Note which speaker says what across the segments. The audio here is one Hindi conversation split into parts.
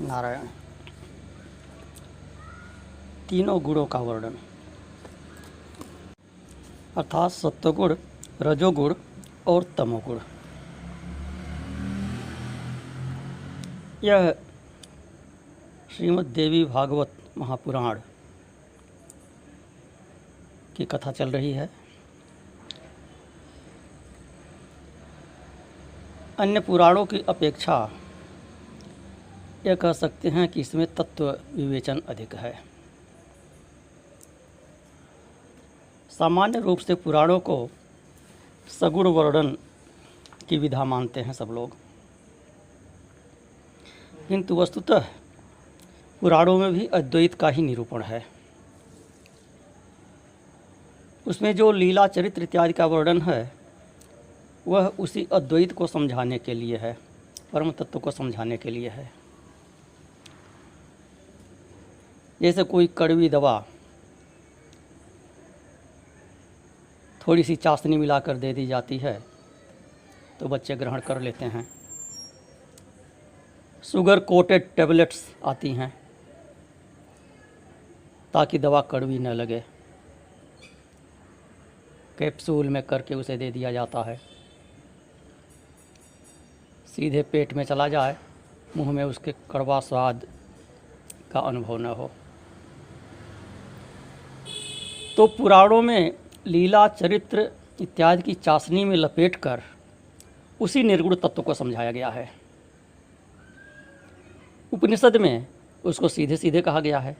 Speaker 1: नारायण। तीनों गुणों का वर्णन अर्थात सत्वगुण, रजोगुण और तमोगुण। यह श्रीमद् देवी भागवत महापुराण की कथा चल रही है। अन्य पुराणों की अपेक्षा यह कह सकते हैं कि इसमें तत्व विवेचन अधिक है। सामान्य रूप से पुराणों को सगुण वर्णन की विधा मानते हैं सब लोग, किंतु वस्तुतः पुराणों में भी अद्वैत का ही निरूपण है। उसमें जो लीला चरित्र इत्यादि का वर्णन है वह उसी अद्वैत को समझाने के लिए है, परम तत्व को समझाने के लिए है। जैसे कोई कड़वी दवा थोड़ी सी चाशनी मिलाकर दे दी जाती है तो बच्चे ग्रहण कर लेते हैं। शुगर कोटेड टेबलेट्स आती हैं ताकि दवा कड़वी न लगे, कैप्सूल में करके उसे दे दिया जाता है, सीधे पेट में चला जाए, मुंह में उसके कड़वा स्वाद का अनुभव न हो। तो पुराणों में लीला चरित्र इत्यादि की चाशनी में लपेटकर उसी निर्गुण तत्व को समझाया गया है। उपनिषद में उसको सीधे सीधे कहा गया है।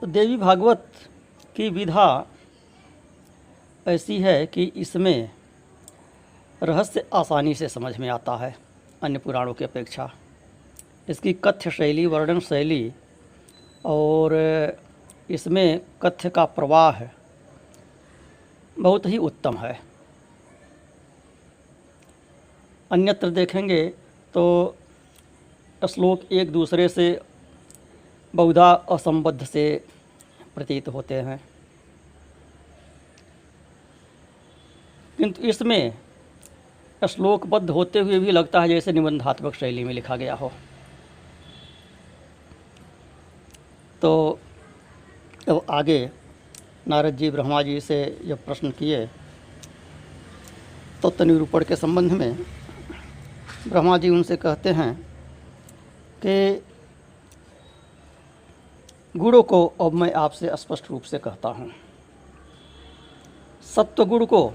Speaker 1: तो देवी भागवत की विधा ऐसी है कि इसमें रहस्य आसानी से समझ में आता है अन्य पुराणों की अपेक्षा। इसकी कथ्य शैली, वर्णन शैली और इसमें कथ्य का प्रवाह बहुत ही उत्तम है। अन्यत्र देखेंगे तो श्लोक एक दूसरे से बहुधा असंबद्ध से प्रतीत होते हैं, किंतु इसमें श्लोकबद्ध होते हुए भी लगता है जैसे निबंधात्मक शैली में लिखा गया हो। तो अब आगे नारद जी ब्रह्मा जी से जब प्रश्न किए तत्व निरूपण के संबंध में, ब्रह्मा जी उनसे कहते हैं कि गुणों को अब मैं आपसे स्पष्ट रूप से कहता हूँ। सत्वगुण को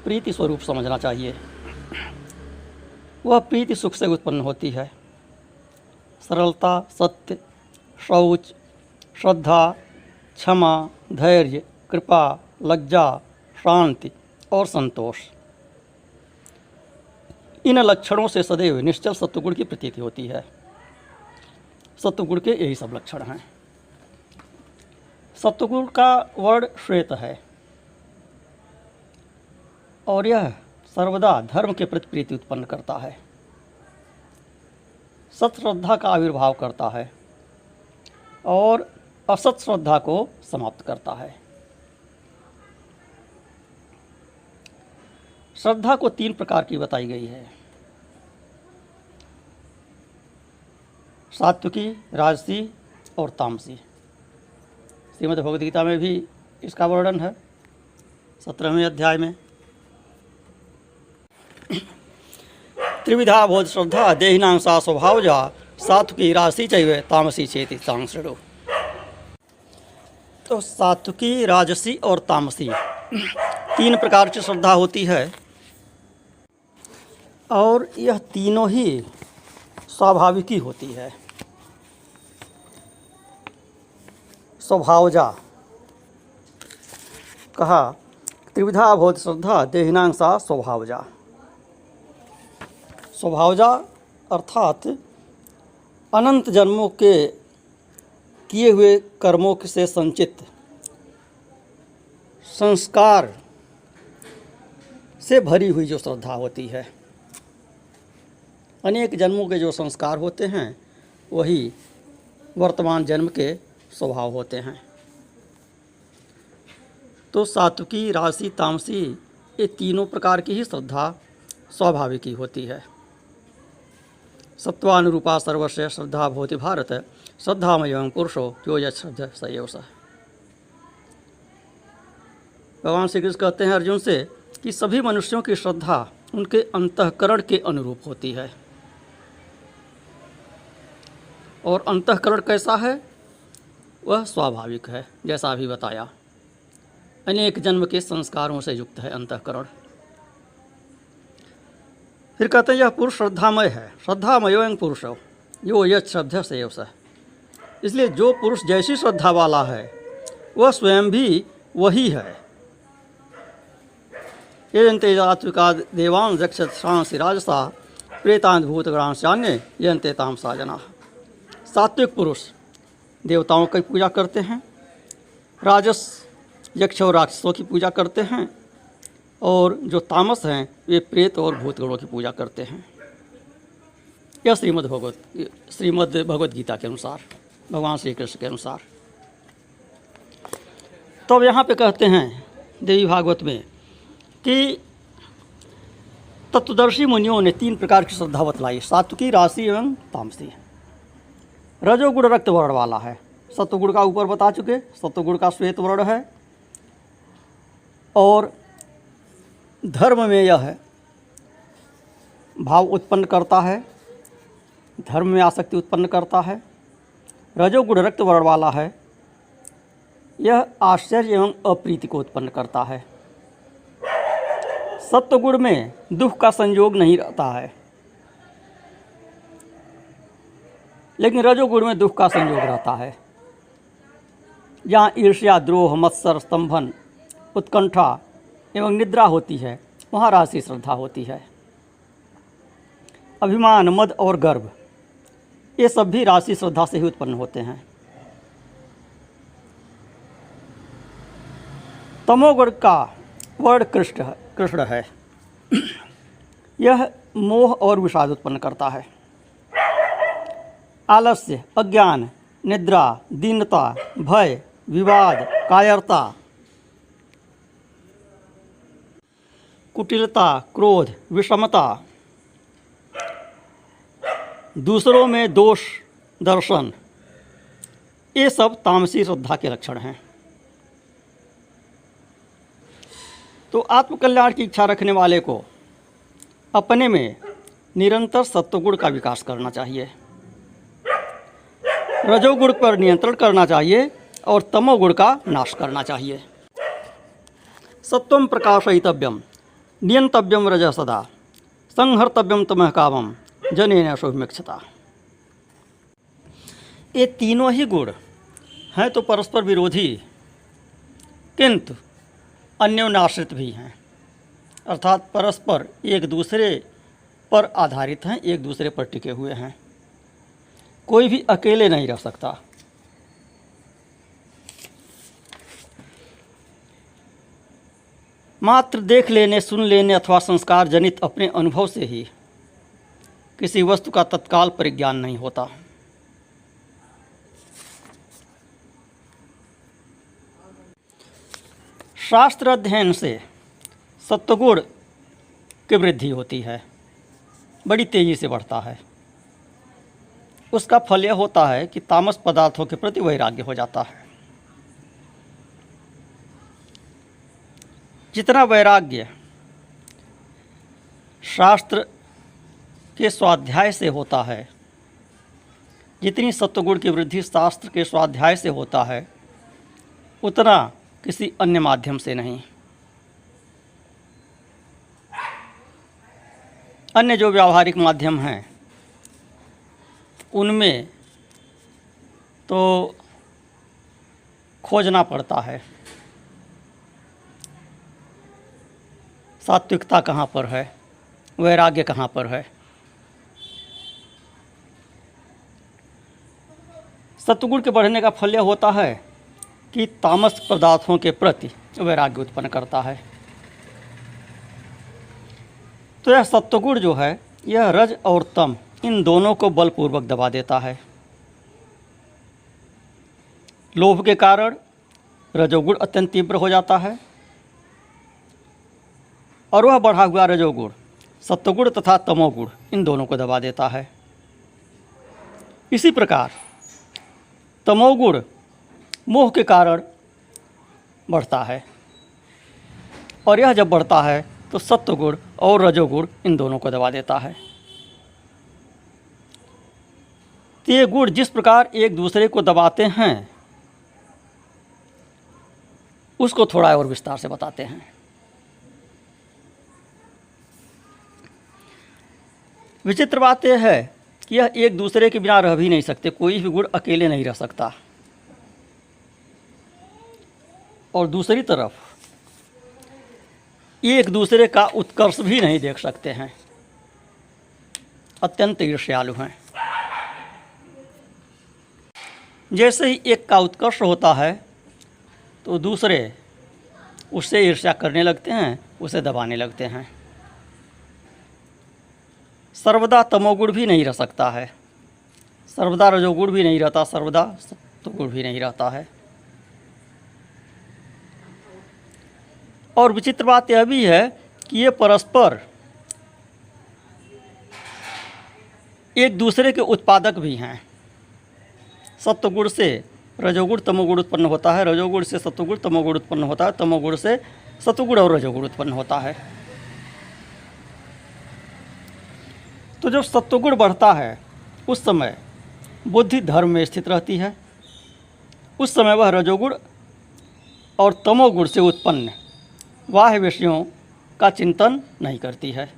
Speaker 1: प्रीति स्वरूप समझना चाहिए। वह प्रीति सुख से उत्पन्न होती है। सरलता, सत्य, शौच, श्रद्धा, क्षमा, धैर्य, कृपा, लज्जा, शांति और संतोष, इन लक्षणों से सदैव निश्चल सत्वगुण की प्रतीति होती है। सत्वगुण के यही सब लक्षण हैं। सत्वगुण का वर्ण श्वेत है और यह सर्वदा धर्म के प्रति प्रीति उत्पन्न करता है, सत श्रद्धा का आविर्भाव करता है और असत श्रद्धा को समाप्त करता है। श्रद्धा को 3 प्रकार की बताई गई है: सात्विकी, राजसी और तामसी। श्रीमद् भगवद गीता में भी इसका वर्णन है 17वें अध्याय में। त्रिविधा बोध श्रद्धा देहिनां सा स्वभावजा सात्विकी राजसी चैव तामसी चेति सांसृणु। तो सात्विकी, राजसी और तामसी 3 प्रकार की श्रद्धा होती है और यह तीनों ही स्वाभाविकी होती है। स्वभावजा कहा, त्रिविधा बोध श्रद्धा देहिनां सा स्वभावजा। स्वभावजा अर्थात अनंत जन्मों के किए हुए कर्मों से संचित संस्कार से भरी हुई जो श्रद्धा होती है। अनेक जन्मों के जो संस्कार होते हैं वही वर्तमान जन्म के स्वभाव होते हैं। तो सात्विकी, राजसी, तामसी ये तीनों प्रकार की ही श्रद्धा स्वाभाविक ही होती है। सत्वानुरूपा सर्वस्य श्रद्धा भवति भारत, श्रद्धामयं पुरुषो यो यत् श्रद्धा स एव सः। भगवान श्री कृष्ण कहते हैं अर्जुन से कि सभी मनुष्यों की श्रद्धा उनके अंतःकरण के अनुरूप होती है। और अंतःकरण कैसा है? वह स्वाभाविक है, जैसा अभी बताया, अनेक जन्म के संस्कारों से युक्त है अंतःकरण। फिर कहते हैं यह पुरुष श्रद्धामय है, श्रद्धामयोऽयं पुरुषो यो यत् श्रद्धः स एव सः। इसलिए जो पुरुष जैसी श्रद्धा वाला है वह स्वयं भी वही है। यजन्ते सात्विका देवान् रक्षसांसि राजसा प्रेतान् भूतगणांश्चान्ये यजन्ते तामसा जनाः। सात्विक पुरुष देवताओं की पूजा करते हैं, राजस यक्ष और राक्षसों की पूजा करते हैं, और जो तामस हैं वे प्रेत और भूतगणों की पूजा करते हैं। यह श्रीमद् भगवत गीता के अनुसार, भगवान श्री कृष्ण के अनुसार। तो अब यहाँ पे कहते हैं देवी भागवत में कि तत्वदर्शी मुनियों ने 3 प्रकार की श्रद्धा बतलाई, सात्विकी, राशि एवं तामसी। रजोगुण रक्त वर्ण वाला है, सत्वगुण का ऊपर बता चुके, सत्वगुण का श्वेत वर्ण है, और धर्म में यह है भाव उत्पन्न करता है, धर्म में आसक्ति उत्पन्न करता है। रजोगुण रक्त वर्ण वाला है, यह आश्चर्य एवं अप्रीति को उत्पन्न करता है। सत्वगुण में दुख का संयोग नहीं रहता है, लेकिन रजोगुण में दुख का संयोग रहता है। जहाँ ईर्ष्या, द्रोह, मत्सर, स्तंभन, उत्कंठा एवं निद्रा होती है वहाँ राशि श्रद्धा होती है। अभिमान, मद और गर्व ये सब भी राशि श्रद्धा से ही उत्पन्न होते हैं। तमोगुण का वर्ण कृष्ण है, यह मोह और विषाद उत्पन्न करता है। आलस्य, अज्ञान, निद्रा, दीनता, भय, विवाद, कायरता, कुटिलता, क्रोध, विषमता, दूसरों में दोष दर्शन, ये सब तामसी श्रद्धा के लक्षण हैं। तो आत्मकल्याण की इच्छा रखने वाले को अपने में निरंतर सत्वगुण का विकास करना चाहिए, रजोगुण पर नियंत्रण करना चाहिए और तमोगुण का नाश करना चाहिए। सत्वं प्रकाशयितव्यम नियंतव्यम रजः सदा संहर्तव्यम तमः कामम जनेन शुभमिच्छता। ये तीनों ही गुण हैं तो परस्पर विरोधी, किंतु अन्योन्याश्रित भी हैं, अर्थात परस्पर एक दूसरे पर आधारित हैं, एक दूसरे पर टिके हुए हैं। कोई भी अकेले नहीं रह सकता। मात्र देख लेने, सुन लेने अथवा संस्कार जनित अपने अनुभव से ही किसी वस्तु का तत्काल परिज्ञान नहीं होता। शास्त्र अध्ययन से सत्वगुण की वृद्धि होती है, बड़ी तेजी से बढ़ता है। उसका फल यह होता है कि तामस पदार्थों के प्रति वैराग्य हो जाता है। जितना वैराग्य शास्त्र के स्वाध्याय से होता है, जितनी सत्वगुण की वृद्धि शास्त्र के स्वाध्याय से होता है, उतना किसी अन्य माध्यम से नहीं। अन्य जो व्यावहारिक माध्यम हैं उनमें तो खोजना पड़ता है, सात्विकता कहाँ पर है, वैराग्य कहाँ पर है। सत्वगुण के बढ़ने का फल यह होता है कि तामस पदार्थों के प्रति वैराग्य उत्पन्न करता है। तो यह सत्वगुण जो है यह रज और तम इन दोनों को बलपूर्वक दबा देता है। लोभ के कारण रजोगुण अत्यंत तीव्र हो जाता है और वह बढ़ा हुआ रजोगुण सत्वगुण तथा तमोगुण इन दोनों को दबा देता है। इसी प्रकार तमोगुण मोह के कारण बढ़ता है, और यह जब बढ़ता है तो सत्वगुण और रजोगुण इन दोनों को दबा देता है। तो ये गुण जिस प्रकार एक दूसरे को दबाते हैं उसको थोड़ा और विस्तार से बताते हैं। विचित्र बात यह है कि यह एक दूसरे के बिना रह भी नहीं सकते, कोई भी गुण अकेले नहीं रह सकता। और दूसरी तरफ एक दूसरे का उत्कर्ष भी नहीं देख सकते हैं, अत्यंत ईर्ष्यालु हैं। जैसे ही एक का उत्कर्ष होता है तो दूसरे उससे ईर्ष्या करने लगते हैं, उसे दबाने लगते हैं। सर्वदा तमोगुण भी नहीं रह सकता है, सर्वदा रजोगुण भी नहीं रहता, सर्वदा सत्वगुण भी नहीं रहता है। और विचित्र बात यह भी है कि ये परस्पर एक दूसरे के उत्पादक भी हैं। सत्वगुण से रजोगुण तमोगुण उत्पन्न होता है, रजोगुण से सत्वगुण तमोगुण उत्पन्न होता है, तमोगुण से सत्वगुण और रजोगुण उत्पन्न होता है। तो जब सत्वगुण बढ़ता है उस समय बुद्धि धर्म में स्थित रहती है, उस समय वह रजोगुण और तमोगुण से उत्पन्न बाह्य विषयों का चिंतन नहीं करती है।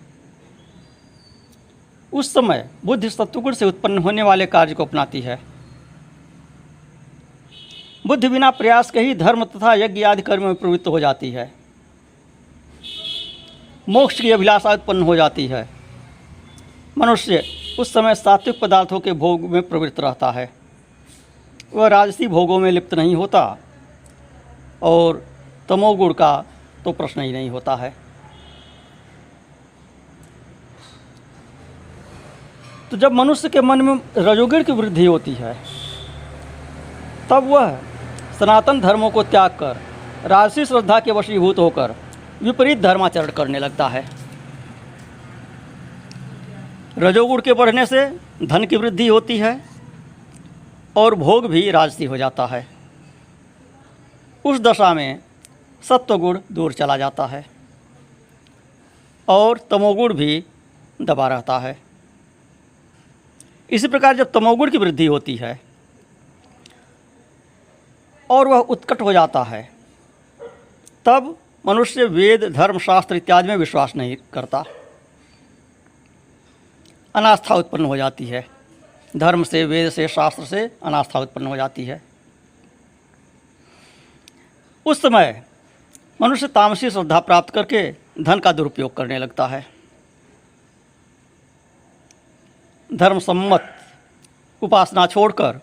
Speaker 1: उस समय बुद्धि सत्वगुण से उत्पन्न होने वाले कार्य को अपनाती है। बुद्धि बिना प्रयास के ही धर्म तथा यज्ञ आदि कर्म में प्रवृत्त हो जाती है। मोक्ष की अभिलाषा उत्पन्न हो जाती है। मनुष्य उस समय सात्विक पदार्थों के भोग में प्रवृत्त रहता है, वह राजसी भोगों में लिप्त नहीं होता, और तमोगुण का तो प्रश्न ही नहीं होता है। तो जब मनुष्य के मन में रजोगुण की वृद्धि होती है तब वह सनातन धर्मों को त्याग कर राजसी श्रद्धा के वशीभूत होकर विपरीत धर्माचरण करने लगता है। रजोगुण के बढ़ने से धन की वृद्धि होती है और भोग भी राजसी हो जाता है। उस दशा में सत्वगुण दूर चला जाता है और तमोगुण भी दबा रहता है। इसी प्रकार जब तमोगुण की वृद्धि होती है और वह उत्कट हो जाता है तब मनुष्य वेद धर्म शास्त्र इत्यादि में विश्वास नहीं करता, अनास्था उत्पन्न हो जाती है। धर्म से, वेद से, शास्त्र से अनास्था उत्पन्न हो जाती है। उस समय मनुष्य तामसी श्रद्धा प्राप्त करके धन का दुरुपयोग करने लगता है। धर्म सम्मत उपासना छोड़कर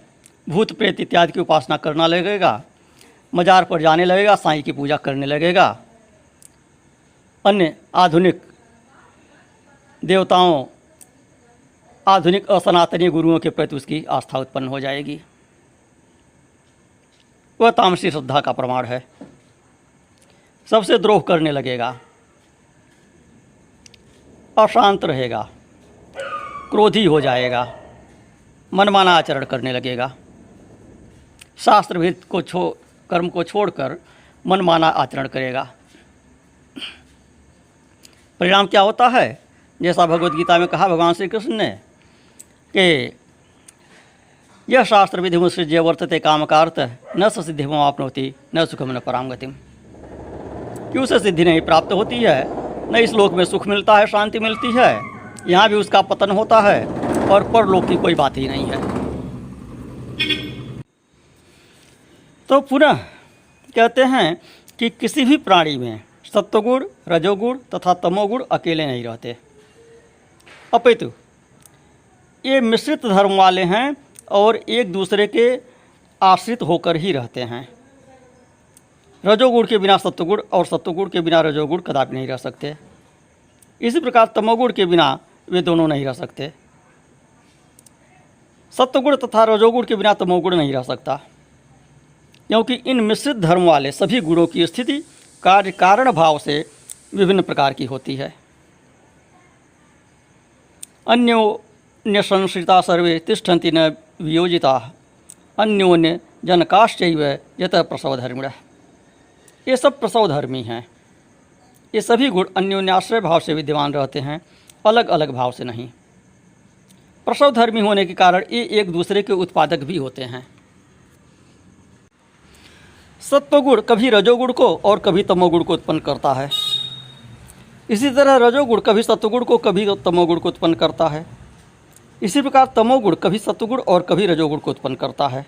Speaker 1: भूत प्रेत इत्यादि की उपासना करना लगेगा, मजार पर जाने लगेगा, साईं की पूजा करने लगेगा, अन्य आधुनिक देवताओं, आधुनिक असनातनी गुरुओं के प्रति उसकी आस्था उत्पन्न हो जाएगी। वह तामसी श्रद्धा का प्रमाण है। सबसे द्रोह करने लगेगा, अशांत रहेगा, क्रोधी हो जाएगा, मनमाना आचरण करने लगेगा, शास्त्र विहित को कर्म को छोड़कर मनमाना आचरण करेगा। परिणाम क्या होता है? जैसा भगवद गीता में कहा भगवान श्री कृष्ण ने कि यह शास्त्र विधि मुत्सृज्य वर्तते कामकार्थ न स सिद्धिमाप्नोति न सुखम न पराम गतिम, कि उसे सिद्धि नहीं प्राप्त होती है, न इस लोक में सुख मिलता है, शांति मिलती है, यहाँ भी उसका पतन होता है और परलोक की कोई बात ही नहीं है। तो पुनः कहते हैं कि किसी भी प्राणी में सत्वगुण, रजोगुण तथा तमोगुण अकेले नहीं रहते, अपितु ये मिश्रित धर्म वाले हैं और एक दूसरे के आश्रित होकर ही रहते हैं। रजोगुण के बिना सत्वगुण और सत्वगुण के बिना रजोगुण कदापि नहीं रह सकते। इसी प्रकार तमोगुण के बिना वे दोनों नहीं रह सकते। सत्वगुण तथा रजोगुण के बिना तमोगुण नहीं रह सकता, क्योंकि इन मिश्रित धर्म वाले सभी गुणों की स्थिति कार्य कारण भाव से विभिन्न प्रकार की होती है। अन्योन्य संश्रिता सर्वे तिष्ठन्ति न वियोजिताः अन्योन्य जनकाश्चैव यतः प्रसवधर्मिणः। ये सब प्रसवधर्मी हैं। ये सभी गुण अन्योन्याश्रय भाव से विद्यमान रहते हैं, अलग अलग भाव से नहीं। प्रसवधर्मी होने के कारण ये एक दूसरे के उत्पादक भी होते हैं। सत्वगुण कभी रजोगुण को और कभी तमोगुण को उत्पन्न करता है। इसी तरह रजोगुण कभी सत्वगुण को कभी तमोगुण को उत्पन्न करता है। इसी प्रकार तमोगुण कभी सत्वगुण और कभी रजोगुण को उत्पन्न करता है।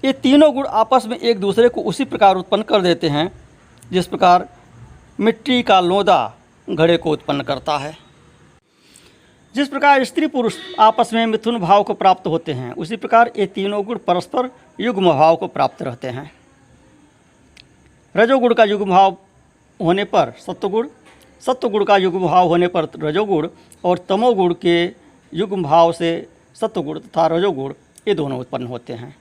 Speaker 1: ये तीनों गुण आपस में एक दूसरे को उसी प्रकार उत्पन्न कर देते हैं जिस प्रकार मिट्टी का लोंदा घड़े को उत्पन्न करता है। जिस प्रकार स्त्री पुरुष आपस में मिथुन भाव को प्राप्त होते हैं, उसी प्रकार ये तीनों गुण परस्पर युग्म भाव को प्राप्त रहते हैं। रजोगुण का युग्म भाव होने पर सत्वगुण, सत्वगुण का युग्म भाव होने पर रजोगुण और तमोगुण के युग्म भाव से सत्वगुण तथा रजोगुण ये दोनों उत्पन्न होते हैं।